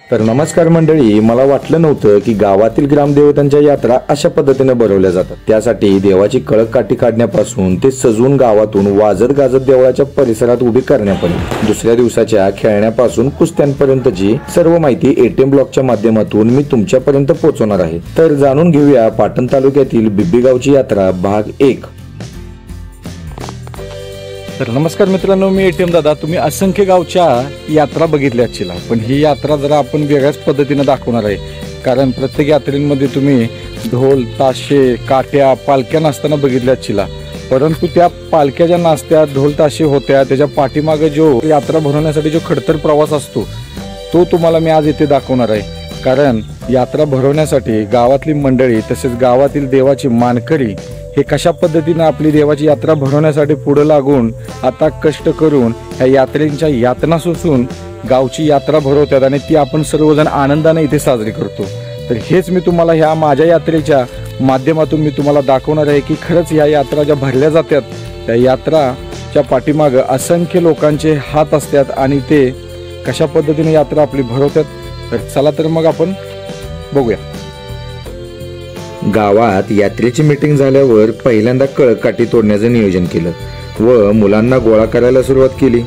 तर नमस्कार मंडळी, मला वाटलं नव्हतं की गावातील ग्रामदेवतांच्या यात्रा अशा पद्धतीने भरवल्या जातात। त्यासाठी देवाची कळक काठी काढण्यापासून ते सजवून गावातून वाजत गाजत देवळाच्या परिसरात उभी करण्यापर्यंत दुसऱ्या दिवसाच्या खेळण्यापासून कुस्त्यांपर्यंतची सर्व माहिती एटीएम ब्लॉगच्या माध्यमातून मी तुमच्यापर्यंत पोहोचवणार आहे। तर जाणून घेऊया पाटण तालुक्यातील बिब्बी गावची यात्रा भाग 1। तर नमस्कार मित्रांनो, मी एटीएम दादा। तुम्ही असंख्य गावच्या यात्रा बघितल्या असतील, पण ही यात्रा जरा आपण वेगळ्याच पद्धतीने दाखवणार आहे। कारण प्रत्येक यात्रेमध्ये तुम्ही ढोल ताशे काट्या पालख्या नाचताना बघितल्या असतील, परंतु त्या पालख्या ज्या नाचत्या ढोल ताशे होत्या त्याच्या पाठीमागे जो यात्रा भरवण्यासाठी जो खडतर प्रवास असतो तो तुम्हाला मी आज इथे दाखवणार आहे। कारण यात्रा भरवण्यासाठी गावातली मंडळी तसेच गावातील देवाची मानकरी हे कशा पद्धतीने आपली देवाची यात्रा भरवण्यासाठी पुढे लागून आता कष्ट करून ह्या यात्रेच्या यातना सोसून गावची यात्रा भरवतात आणि ती आपण सर्वजण आनंदाने इथे साजरी करतो। तर हेच मी तुम्हाला ह्या माझ्या यात्रेच्या माध्यमातून मी तुम्हाला दाखवणार आहे की खरंच ह्या यात्रा ज्या भरल्या जातात त्या यात्राच्या पाठीमागे असंख्य लोकांचे हात असतात आणि ते कशा पद्धतीने यात्रा आपली भरवतात। तर चला तर मग आपण बघूया। गावात यात्रेची मीटिंग झाल्यावर पहिल्यांदा कळक काठी तोडण्याचं नियोजन केलं व मुलांना गोळा करायला सुरुवात केली।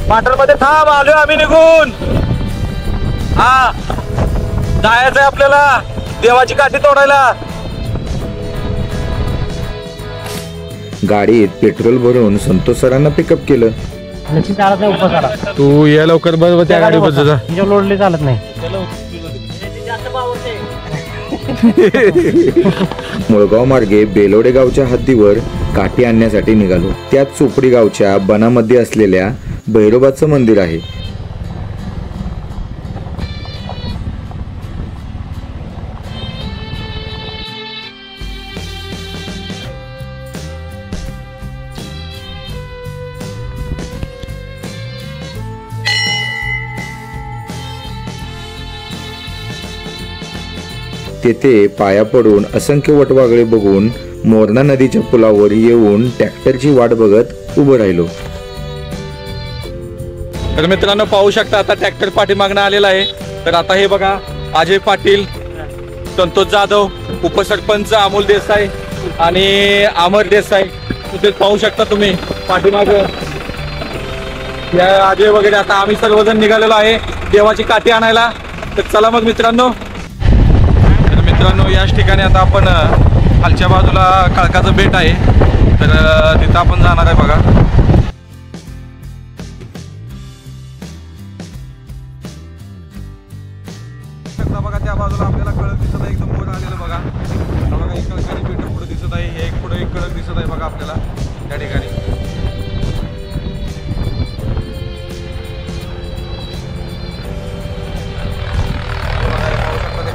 पाटणमध्ये थांब, आलोय आम्ही निघून। हा, जायचंय आपल्याला देवाची काठी तोडायला। गाडीत पेट्रोल भरून संतोष सरांना पिकअप केलं। तू या लवकर बरोबर त्या गाडी बस जा, लोडले चालत नाही। मुळगाव मार्गे बेलोडे गावच्या हद्दीवर काठी आणण्यासाठी निघालो। त्यात चोपडी गावच्या बनामध्ये असलेल्या भैरोबाचं मंदिर आहे। तेथे पाया पडून असंख्य वटवागळे बघून मोरणा नदीच्या पुलावर येऊन ट्रॅक्टरची वाट बघत उभं राहिलो। तर मित्रांनो पाहू शकता आता ट्रॅक्टर पाठीमागणं आलेला आहे। तर आता हे बघा, अजय पाटील, संतोष जाधव, उपसरपंच अमोल देसाई आणि अमर देसाई तिथे पाहू शकता तुम्ही पाठीमाग या अजय वगैरे। आता आम्ही सर्वजण निघालेलो आहे देवाची काठी आणायला। तर चला मग मित्रांनो याच ठिकाणी आता आपण खालच्या बाजूला काळकाचं बेट आहे, तर तिथं आपण जाणार आहे बघा। बघा त्या बाजूला आपल्याला कळक दिसत आहे, एकदम वर आलेलं बघा। बघा एक कळकाची बेट पुढे दिसत आहे, हे एक पुढे एक कळक दिसत आहे बघा आपल्याला त्या ठिकाणी।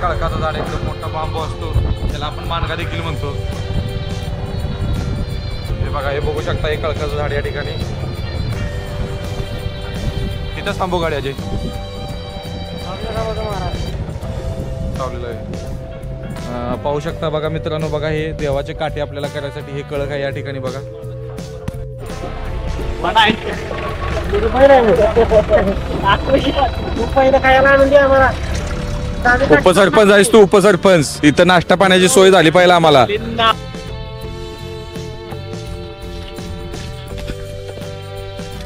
काळकाचा झाड एकदम मोठा बांबू असतो, त्याला आपण मानगा देखील म्हणतो। हे बघा, हे बघू शकता हे काळकाचं झाड या ठिकाणी। तिथंच थांबू गाडी अजय, लावलेलं आहे। पाहू शकता बघा मित्रांनो, बघा हे देवाचे काठी आपल्याला करायसाठी हे कळक आहे या ठिकाणी बघा। उपसरपंच आहेस तू, उपसरपंच, इथं नाश्ता पाण्याची सोय झाली पाहिजे आम्हाला।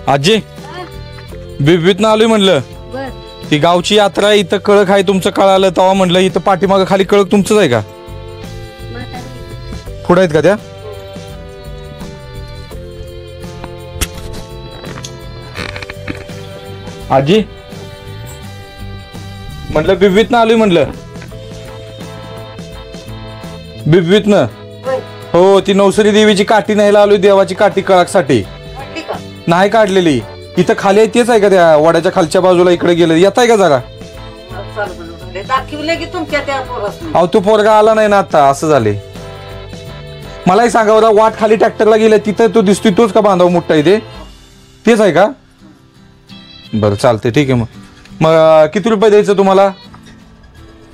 आजी बिबीत ना आलोय म्हणलं, ती गावची यात्रा इथं कळक आहे तुमचं कळालं तेव्हा म्हणलं इथं पाठीमागं खाली कळक तुमचंच आहे का? पुढे आहेत का त्या? आजी म्हटलं बिबवीत ना आलोय म्हणलं, बिबवीत ना। हो, ती नवसरी देवीची काठी न्यायला आलोय, देवाची काठी कळकसाठी नाही काढलेली। इथं खाली आहे तेच आहे का त्या वड्याच्या खालच्या बाजूला इकडे गेलं, येत आहे का जरा? अहो तो पोरगा आला नाही ना आता, असं झाले। मलाही सांगा बरं, वाट खाली ट्रॅक्टरला गेल्या तिथं तो दिसतोय तोच का बांधाव मोठा इथे, तेच आहे का? बरं चालते, ठीक आहे। मग किती रुपये द्यायचं तुम्हाला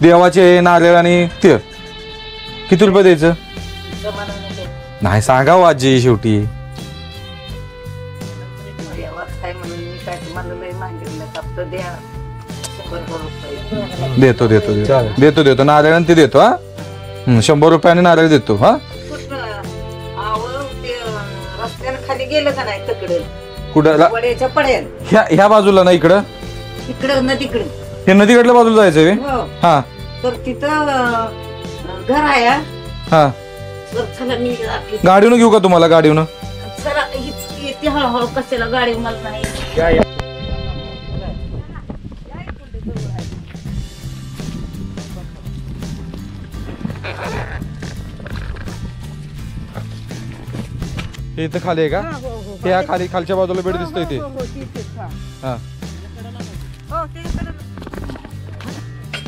देवाचे नारळ आणि ते? किती रुपये द्यायचं? नाही सांगा आजी, शेवटी देतो देतो देतो देतो देतो नारळ आणि ते देतो हा 100 रुपयाने नारळ देतो हा. खाली गेलं का नाही तकडे कुठं वड्याच्या पड्यात ह्या बाजूला ना इकडं इकडं नदीकडे हे नदीकडल्या बाजूला जायचंय हा. तर तिथं घर आहे हा तर चला मी गाडीनं घेऊ का तुम्हाला गाडीनं चला हीच येते हळूहळू कशाला गाडी मला नाही. हे इथं खाली आहे का त्या खाली खालच्या बाजूला बेड दिसतंय ते हा.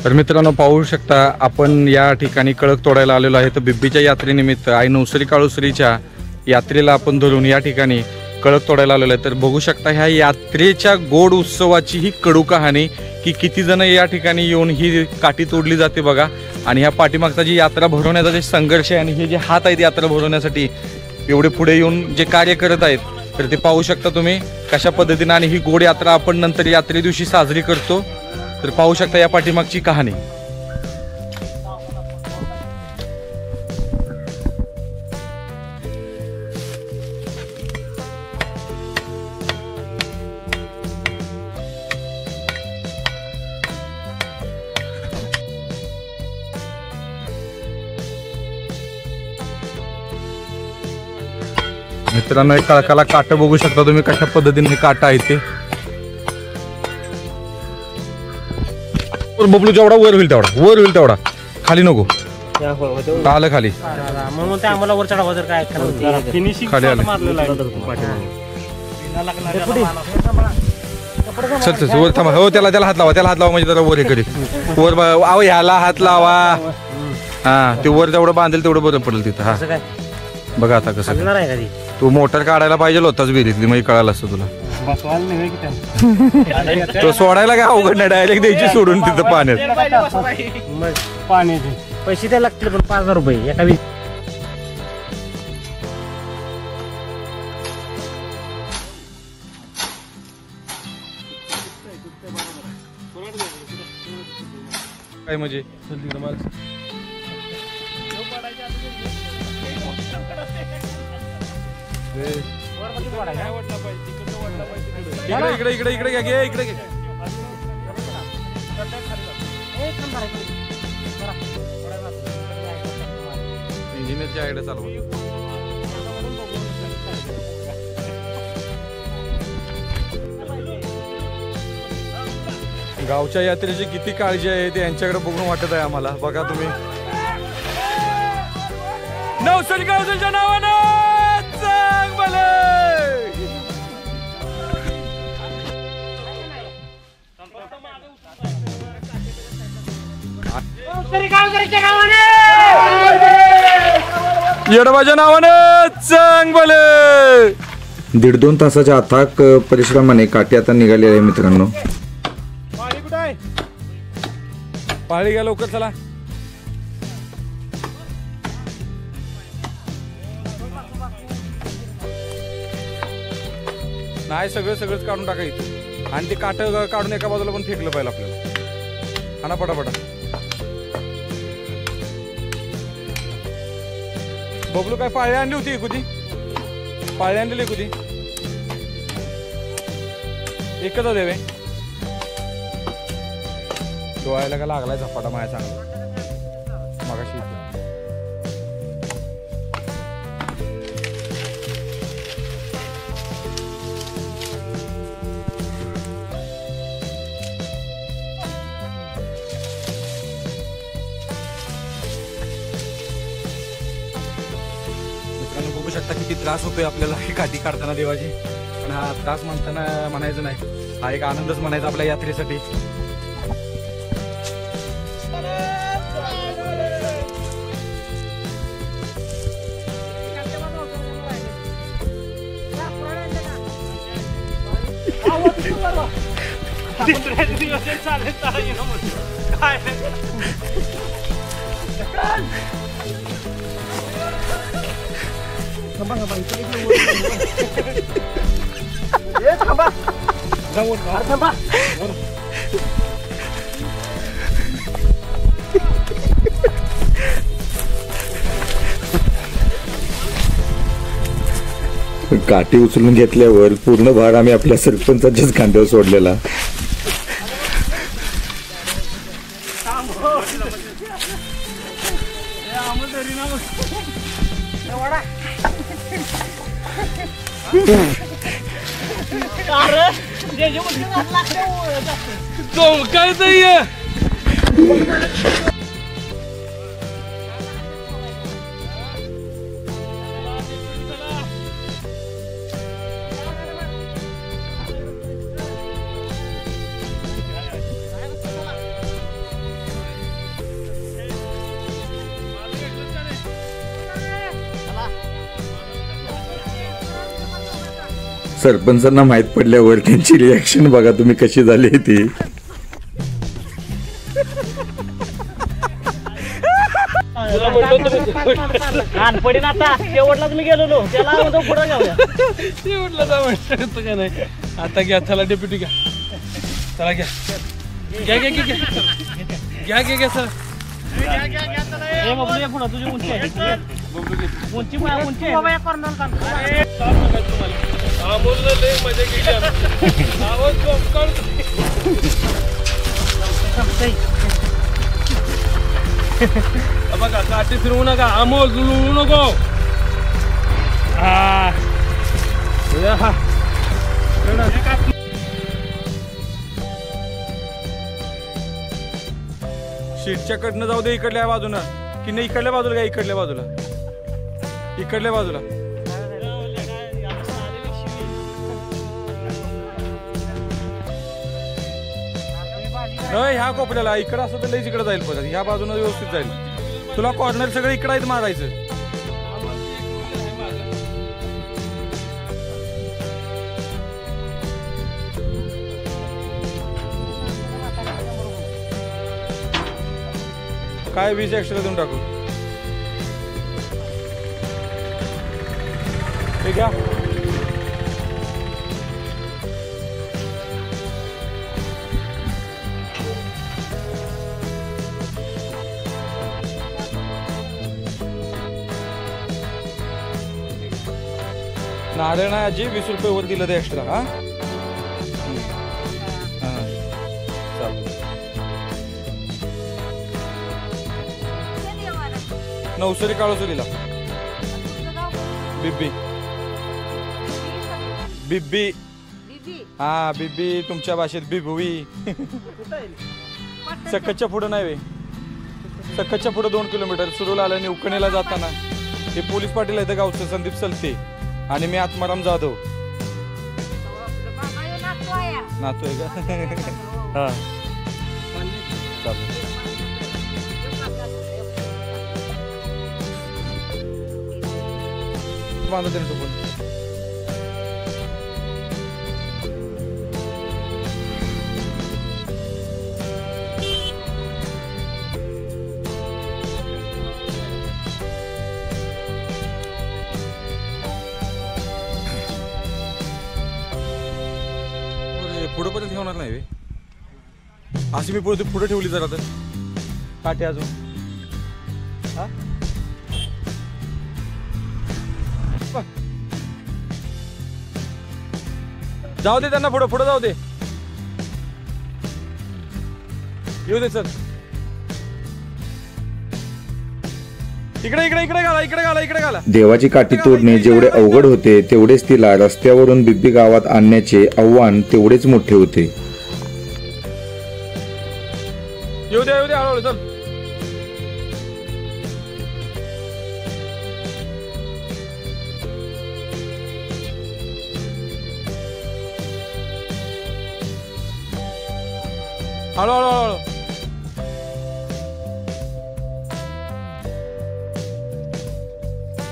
तर मित्रांनो पाहू शकता आपण या ठिकाणी कळक तोडायला आलेलो आहे. तर बिब्बीच्या यात्रेनिमित्त आई नवसरी काळुसरीच्या यात्रेला आपण धरून या ठिकाणी कळक तोडायला आलेलो आहे. तर बघू शकता ह्या यात्रेच्या गोड उत्सवाची ही कडू कहाणी की किती जण या ठिकाणी येऊन ही काठी तोडली जाते बघा. आणि ह्या पाठीमागचा जी यात्रा भरवण्याचा जे संघर्ष आहे आणि हे जे हात आहेत यात्रा भरवण्यासाठी एवढे पुढे येऊन जे कार्य करत आहेत तर ते पाहू शकता तुम्ही कशा पद्धतीने. आणि ही गोड यात्रा आपण नंतर यात्रे दिवशी साजरी करतो. तर पाहू शकता या पाठीमागची कहाणी. मित्रांनो एक कळकाला काट बघू शकता तुम्ही कशा पद्धतीने काटा आहे ते. बबलू जेवढा वर होईल तेवढा खाली नको आलं खाली म्हणून ते आम्हाला वर चढावं जर काय फिनिशिंग खाली आलं चल वर थांबा. हो त्याला हात लावा म्हणजे जरा वर हे करेल वर आव ह्याला हात लावा हा. ते वर जेवढं बांधेल तेवढं बरं पडेल तिथं हा. बघा आता कसं आहे का ती तू मोटर काढायला पाहिजे होताच विहिरीतली म्हणजे कळालं असतं तुला. तो सोडायला काय अवघड नाही डायरेक्ट द्यायची सोडून तिथं पाण्यात. पाण्याचे पैसे द्यायला लागतील पण 5000 रुपये एका काय म्हणजे इकडे इकडे इकडे घे इकडे घे. इंजिनियरची आयडिया चालू गावच्या यात्रेची किती काळजी आहे ते यांच्याकडे बघून वाटत आहे आम्हाला. बघा तुम्ही नवसरी गावच्या नावानं येडबाच्या नावानं चांगले. 1.5-2 तासाच्या अथाक परिश्रमाने काठी आता निघाली आहे मित्रांनो. पाळी घ्या लवकर चला. नाही सगळंच काढून टाकायचं आणि ते काट काढून एका बाजूला पण फेकलं पाहिजे आपल्याला. आणा पटापटा. बबलू काय पाळी आणली होती एकुती पाळी आणलेली एकुती एकच देवे डोळ्याला का लागलाय झपाटा माया चांगला मगाशी. बघू शकता किती त्रास होतोय आपल्याला ही काठी काढताना देवाची. पण हा त्रास म्हणताना म्हणायचं नाही, हा एक आनंदच म्हणायचा आपल्या यात्रेसाठी. काठी उचलून घेतल्यावर पूर्ण भार आम्ही आपल्या सरपंचाच्याच खांद्यावर सोडलेला. सरपंचांना माहित पडल्यावर त्यांची रिॲक्शन बघा तुम्ही कशी झाली ती. लहानपणी आता शेवटलाच मी गेलो त्याला पुढे जाऊया शेवटला जा म्हणतो का नाही. आता घ्या चला डेप्युटी घ्या चला घ्या घ्या घ्या घ्या घ्या घ्या घ्या सर हे बघू या पुढे तुझी उंची आहे उंची उंची बाबा अमोलने लय मजा केली आवाज बघा काठी फिरवू नका अमोल जुळवू नको. शीटच्या कडनं जाऊ दे इकडल्या बाजूला की नाही इकडल्या बाजूला काय इकडल्या बाजूला इकडल्या बाजूला ह्या कोपऱ्याला इकडं असं तर लईच इकडे जाईल बघा ह्या बाजूने व्यवस्थित जाईल. तुला कॉर्नर सगळं इकडं मारायचं. काय 20 एक्स्ट्रा देऊन टाकू ठीक आहे. नारळ नाही आजी 20 रुपये वर दिलं ते एक्स्ट्रा. हा नवसरी काळोसरीला बिब्बी बिब्बी हा बिब्बी तुमच्या भाषेत बिबुई. सखतच्या पुढं नाही वे सखतच्या पुढं 2 किलोमीटर सुरू आलं आणि उकणीला जाताना हे पोलीस पाटील आहेत गावचं संदीप सलते आणि मी आत्माराम जाधव नातोय का हा बांधा त्यांनी टोपण. पुढं पर्यंत ठेवणार नाही अशी मी पुढे ठेवली जरा तर काठी अजून हा जाऊ दे त्यांना पुढे पुढे जाऊ दे येऊ दे सर इकडे इकडे इकडे घाला इकडे घाला इकडे घाला. देवाची काठी तोडणे जेवढे अवघड होते तेवढेच तिला रस्त्यावरून बिब्बी गावात आणण्याचे आव्हान तेवढेच मोठे होते. येऊ दे हळूहळू चल. हळूहळू हळूहळू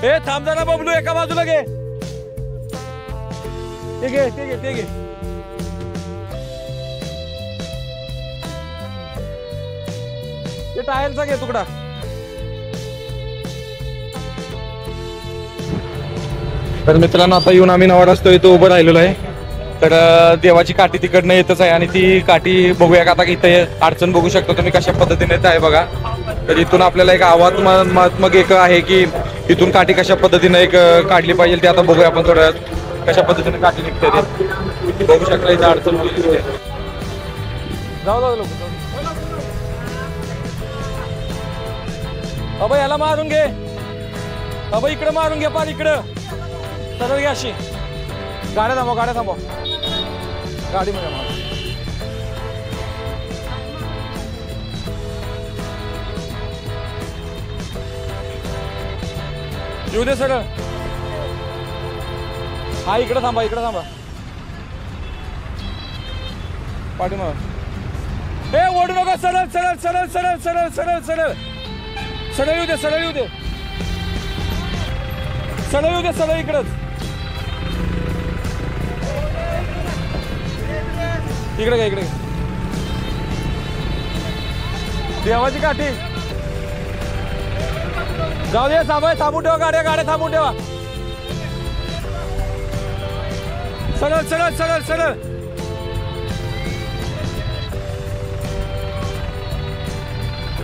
ए थांब जरा बबलू एका बाजूला घे ते घे ते घे ते घे. ते टायरचा घे तुकडा. तर मित्रांनो आता येऊन आम्ही नवा रस्ता इथं उभं राहिलेलो आहे. तर देवाची काठी तिकडनं येतच आहे आणि ती काठी बघूया का आता इथे अडचण बघू शकतो तुम्ही कशा पद्धतीने येत आहे बघा. तर इथून आपल्याला एक आव्हानात्मक एक आहे की इथून काठी कशा पद्धतीने एक काढली पाहिजे ते आता बघूया आपण थोड्या वेळात कशा पद्धतीने काठी निघते ते बघू शकता. इथं अडचण होती. जाऊ लोक बाबा याला मारून घे बाबा, इकडे मारून घे पार इकडं सरळ घे अशी. गाड्या थांबव गाडी मध्ये मार. येऊ दे सरळ. हा इकडे थांबा पाठीमाग. हे ओढू नका. सरळ सरळ सरळ सरळ सरळ सरळ सरळ सरळ येऊ दे सरळ इकडंच. इकडे का इकडे देवाची काठी. जाऊ दे थांबून ठेवा. गाड्या थांबून ठेवा. सरळ सरळ सरळ सरळ.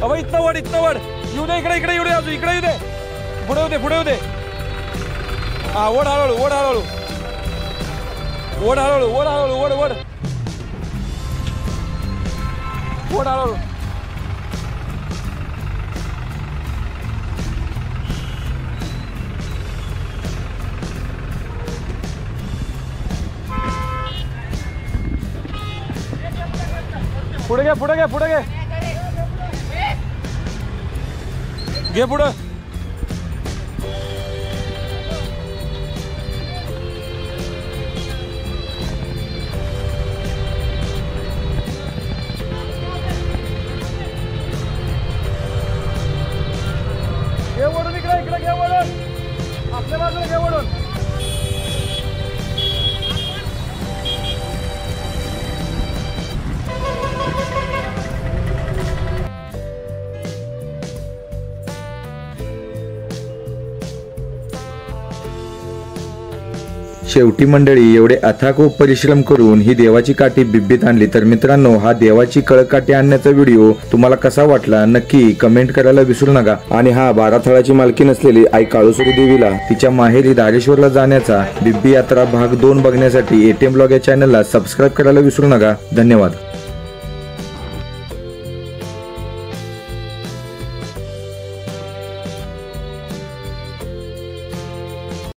अबा इथं वड येऊ दे. इकडे येऊ दे. अजून इकडे येऊ दे. पुढे येऊ दे. हा ओढ हळूहळू ओढ हळूहळू. पुढे घे. घे पुढं. घे वळून इकडे घे वळून. आपल्या बाजूला घे वळून. शेवटी मंडळी एवढे अथाक परिश्रम करून ही देवाची काठी बिब्बीत आणली. तर मित्रांनो, हा देवाची कळकाठी आणण्याचा व्हिडिओ तुम्हाला कसा वाटला नक्की कमेंट करायला विसरू नका. आणि हा 12 थळाची मालकीण असलेली आई काळुसरी देवीला तिच्या माहेरी धारेश्वरला जाण्याचा बिब्बी यात्रा भाग 2 बघण्यासाठी ATM ब्लॉग या चॅनलला सबस्क्राईब करायला विसरू नका. धन्यवाद.